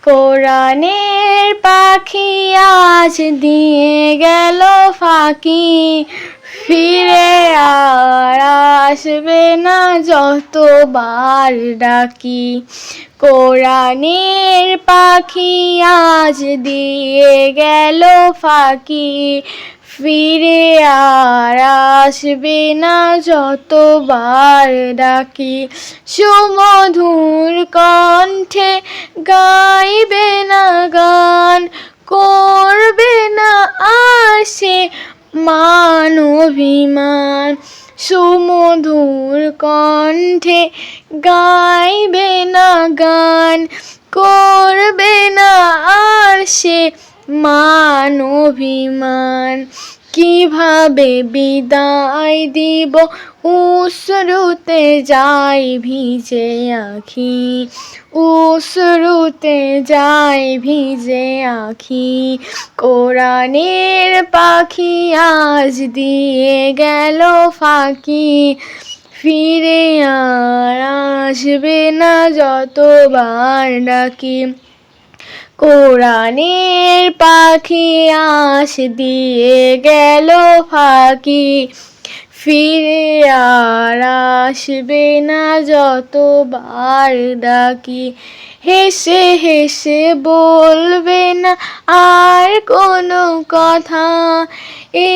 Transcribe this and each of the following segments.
কোরআনের পাখি আজ দিয়ে গেল ফাঁকি, ফিরে আর আসবে না যতবার ডাকি। কোরআনের পাখি আজ দিয়ে গেল ফাঁকি, ফিরে আর আসবে না যতবার ডাকি। সুমধুর কণ্ঠে গাইবে না গান, করবে না আর সে মান অভিমান। সুমধুর কণ্ঠে গাইবে না গান, করবে না আর সে মান অভিমান। কিভাবে বিদায় দিব অশ্রুতে যায় ভিজে আঁখি, অশ্রুতে যায় ভিজে আঁখি। কোরআনের পাখি আজ দিয়ে গেল ফাঁকি, ফিরে আর আসবে না যতবার ডাকি। কোরআনের পাখি আজ দিয়ে গেল ফাঁকি, ফিরে আর আসবে না যতবার ডাকি। হেসে হেসে বলবে না আর কোনো কথা, এ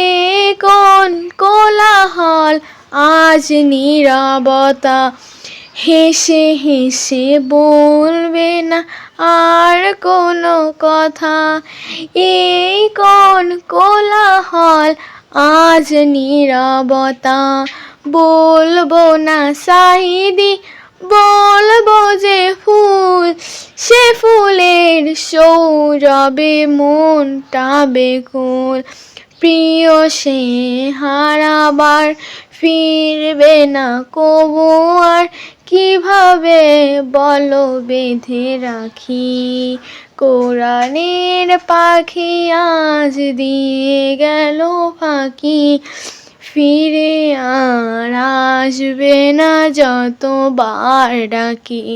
কোন কোলাহল আজ নীরবতা। হেসে হেসে বলবে না আর কোনো কথা, এই কোন কোলাহল আজ নীরবতা। বলবো না সাইদি, বলবো যে ফুল, সে ফুলের সৌরভে মনটা বেকুল। প্রিয় সে হারাবার ফিরবে না কবু আর, কিভাবে বলো বেঁধে রাখি। কোরআনের পাখি আজ দিয়ে গেল ফাঁকি, ফিরে আর আসবে না যতবার ডাকি।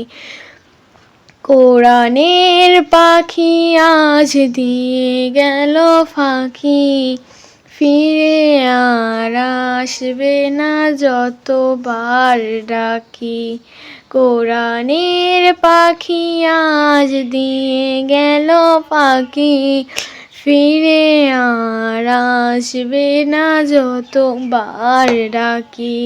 কোরআনের পাখি আজ দিয়ে গেল ফাঁকি, ফিরে আর আসবে না যতবার ডাকি। কোরআনের পাখি আজ দিয়ে গেল ফাঁকি, ফিরে আর আসবে না যতবার ডাকি।